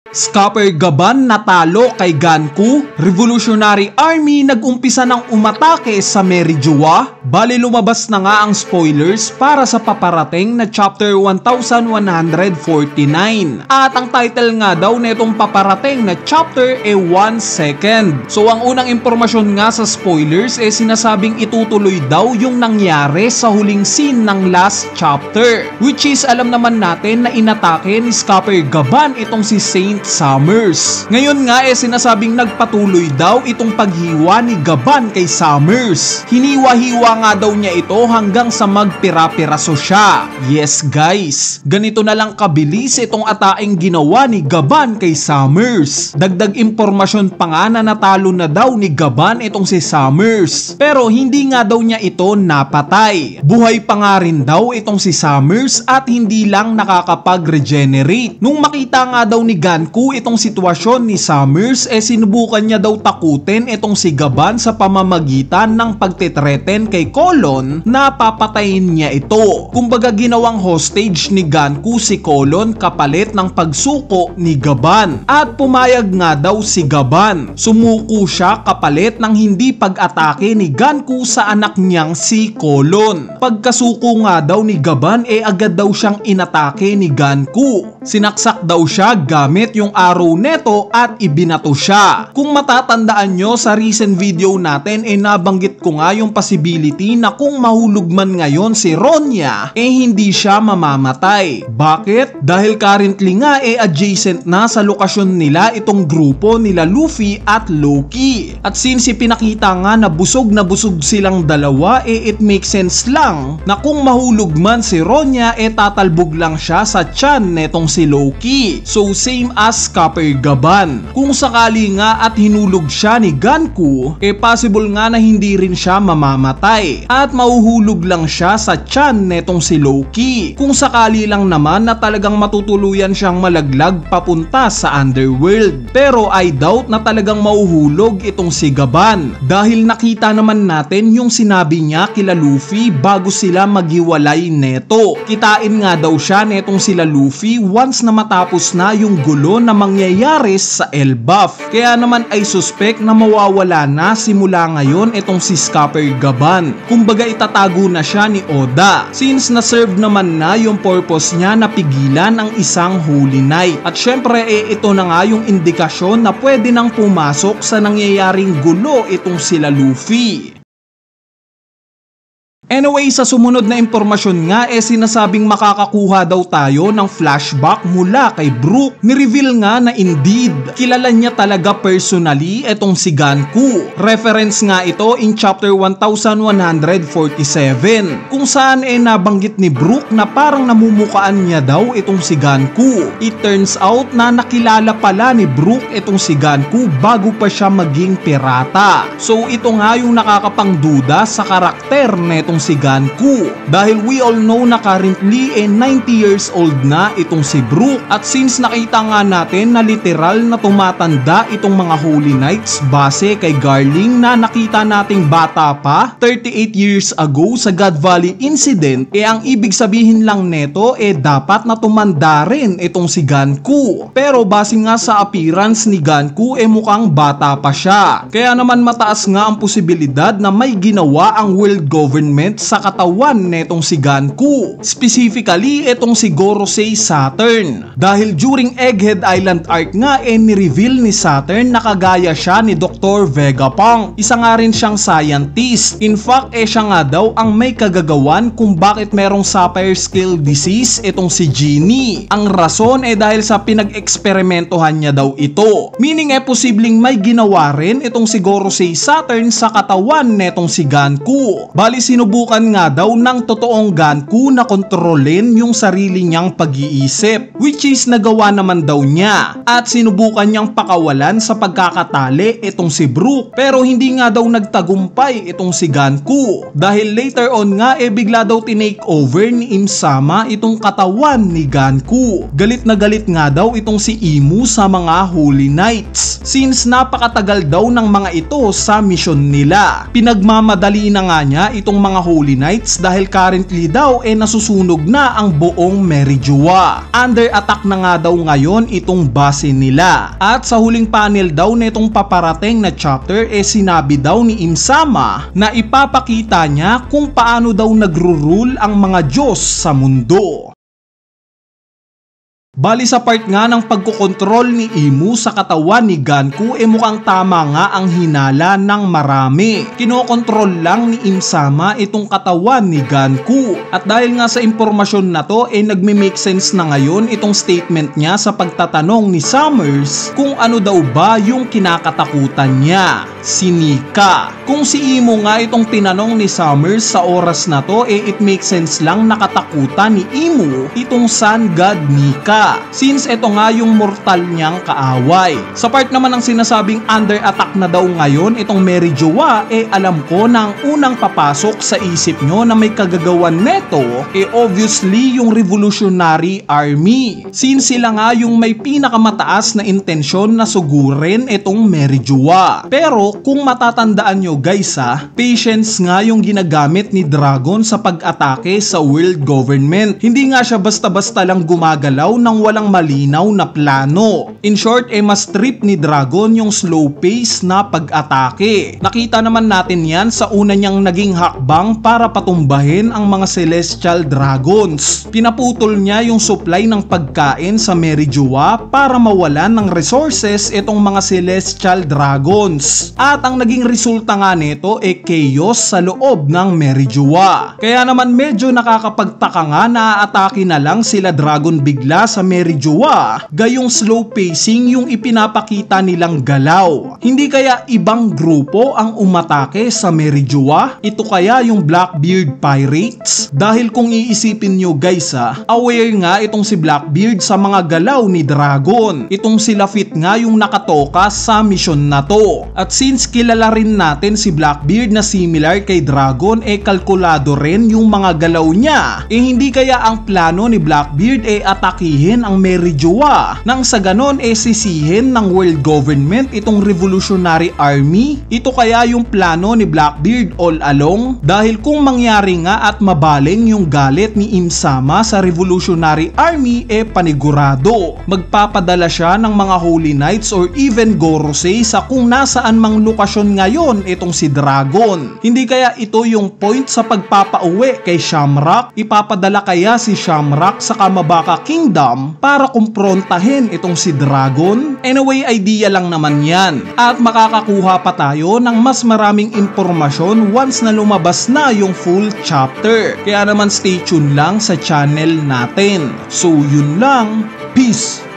Scupper Gaban natalo kay Ganku, Revolutionary Army nag-umpisa ng umatake sa Merijoa. Bali lumabas na nga ang spoilers para sa paparating na chapter 1149. At ang title nga daw netong paparating na chapter 1 second. So ang unang impormasyon nga sa spoilers sinasabing itutuloy daw yung nangyari sa huling scene ng last chapter. Which is alam naman natin na inatake ni Scupper Gaban itong si Saint Summers. Ngayon nga sinasabing nagpatuloy daw itong paghiwa ni Gaban kay Summers. Hiniwa-hiwa nga daw niya ito hanggang sa magpira-piraso siya. Yes guys, ganito na lang kabilis itong ataeng ginawa ni Gaban kay Summers. Dagdag impormasyon pa nga na natalo na daw ni Gaban itong si Summers. Pero hindi nga daw niya ito napatay. Buhay pa nga rin daw itong si Summers at hindi lang nakakapag-regenerate. Nung makita nga daw ni Ganku itong sitwasyon ni Summers sinubukan niya daw takutin itong si Gaban sa pamamagitan ng pagtitreten kay Colon na papatayin niya ito. Kumbaga ginawang hostage ni Ganku si Colon kapalit ng pagsuko ni Gaban. At pumayag nga daw si Gaban. Sumuko siya kapalit ng hindi pag-atake ni Ganku sa anak niyang si Colon. Pagkasuko nga daw ni Gaban agad daw siyang inatake ni Ganku. Sinaksak daw siya gamit yung araw neto at ibinato siya. Kung matatandaan nyo sa recent video natin nabanggit ko nga yung possibility na kung mahulog man ngayon si Ronya hindi siya mamamatay. Bakit? Dahil currently nga adjacent na sa lokasyon nila itong grupo nila Luffy at Loki. At since pinakita nga na busog silang dalawa it makes sense lang na kung mahulog man si Ronya tatalbog lang siya sa tiyan netong si Loki. So same as Scupper Gaban. Kung sakali nga at hinulog siya ni Ganku possible nga na hindi rin siya mamamatay at mahuhulog lang siya sa tiyan netong si Loki. Kung sakali lang naman na talagang matutuluyan siyang malaglag papunta sa underworld. Pero I doubt na talagang mahuhulog itong si Gaban dahil nakita naman natin yung sinabi niya kila Luffy bago sila maghiwalay neto. Kitain nga daw siya netong sila Luffy once na matapos na yung gulo na mangyayari sa Elbaf. Kaya naman ay suspect na mawawala na simula ngayon itong si Scupper Gaban. Kumbaga itatago na siya ni Oda since na-serve naman na yung purpose niya na pigilan ang isang Holy Knight. At syempre ito na nga yung indikasyon na pwede nang pumasok sa nangyayaring gulo itong sila Luffy. Anyway, sa sumunod na impormasyon nga sinasabing makakakuha daw tayo ng flashback mula kay Brook. Ni-reveal nga na indeed, kilala niya talaga personally etong si Ganku. Reference nga ito in chapter 1147 kung saan nabanggit ni Brook na parang namumukaan niya daw itong si Ganku. It turns out na nakilala pala ni Brook itong si Ganku bago pa siya maging pirata. So ito nga yung nakakapangduda sa karakter netong si Ganku dahil we all know na currently 90 years old na itong si Brook. At since nakita nga natin na literal na tumatanda itong mga Holy Knights base kay Garling na nakita nating bata pa 38 years ago sa God Valley incident, ang ibig sabihin lang neto dapat na tumanda rin itong si Ganku. Pero base nga sa appearance ni Ganku mukhang bata pa siya. Kaya naman mataas nga ang posibilidad na may ginawa ang world government sa katawan netong si Ganku. Specifically itong si Gorosei Saturn. Dahil during Egghead Island arc nga ni-reveal ni Saturn na kagaya siya ni Dr. Vegapunk. Isa nga rin siyang scientist. In fact siya nga daw ang may kagagawan kung bakit merong Sapphire Scale Disease itong si Genie. Ang rason dahil sa pinag-eksperimentohan niya daw ito. Meaning posibleng may ginawa rin itong si Gorosei Saturn sa katawan netong si Ganku. Bali sinubukan nga daw ng totoong Ganku na kontrolin yung sarili niyang pag-iisip, which is nagawa naman daw niya. At sinubukan niyang pakawalan sa pagkakatali itong si Brook, pero hindi nga daw nagtagumpay itong si Ganku dahil later on nga bigla daw tinake over ni Im-sama itong katawan ni Ganku. Galit na galit nga daw itong si Imu sa mga Holy Knights since napakatagal daw ng mga ito sa mission nila. Pinagmamadali na nga niya itong mga mga Holy Knights dahil currently daw nasusunog na ang buong Merijoa. Under attack na nga daw ngayon itong base nila. At sa huling panel daw netong paparating na chapter sinabi daw ni Im-sama na ipapakita niya kung paano daw nagro-rule ang mga Diyos sa mundo. Bali sa part nga ng pagkokontrol ni Imu sa katawan ni Ganku mukhang tama nga ang hinala ng marami. Kinokontrol lang ni Im-sama itong katawan ni Ganku. At dahil nga sa impormasyon na to nagme-make sense na ngayon itong statement niya sa pagtatanong ni Summers kung ano daw ba yung kinakatakutan niya. Si Nika. Kung si Imu nga itong tinanong ni Summers sa oras na to it makes sense lang nakatakutan ni Imu itong Sun God Nika. Since ito nga yung mortal niyang kaaway. Sa part naman ng sinasabing under attack na daw ngayon itong Merijoa alam ko na ang unang papasok sa isip nyo na may kagagawan neto obviously yung Revolutionary Army. Since sila nga yung may pinakamataas na intensyon na sugurin itong Merijoa. Pero kung matatandaan nyo guys patience nga yung ginagamit ni Dragon sa pag-atake sa world government. Hindi nga siya basta-basta lang gumagalaw ng walang malinaw na plano. In short mas trip ni Dragon yung slow pace na pag-atake. Nakita naman natin yan sa una niyang naging hakbang para patumbahin ang mga Celestial Dragons. Pinaputol niya yung supply ng pagkain sa Merijoa para mawalan ng resources itong mga Celestial Dragons. At ang naging resulta nga nito chaos sa loob ng Merijoa. Kaya naman medyo nakakapagtaka nga na atake na lang sila Dragon bigla sa Merijoa, gayong slow pacing yung ipinapakita nilang galaw. Hindi kaya ibang grupo ang umatake sa Merijoa? Ito kaya yung Blackbeard Pirates? Dahil kung iisipin nyo guys aware nga itong si Blackbeard sa mga galaw ni Dragon. Itong si Lafitte nga yung nakatoka sa mission na to. At since kilala rin natin si Blackbeard na similar kay Dragon kalkulado rin yung mga galaw niya. Hindi kaya ang plano ni Blackbeard atakihin ang Merijoa nang sa ganon sisihin ng world government itong Revolutionary Army? Ito kaya yung plano ni Blackbeard all along? Dahil kung mangyari nga at mabaling yung galit ni Im-sama sa Revolutionary Army panigurado magpapadala siya ng mga Holy Knights or even Gorosei sa kung nasaan mang lokasyon ngayon itong si Dragon. Hindi kaya ito yung point sa pagpapauwi kay Shamrock? Ipapadala kaya si Shamrock sa Kamabaka Kingdom para kumprontahin itong si Dragon? Anyway, idea lang naman yan. At makakakuha pa tayo ng mas maraming impormasyon once na lumabas na yung full chapter. Kaya naman stay tuned lang sa channel natin. So yun lang. Peace!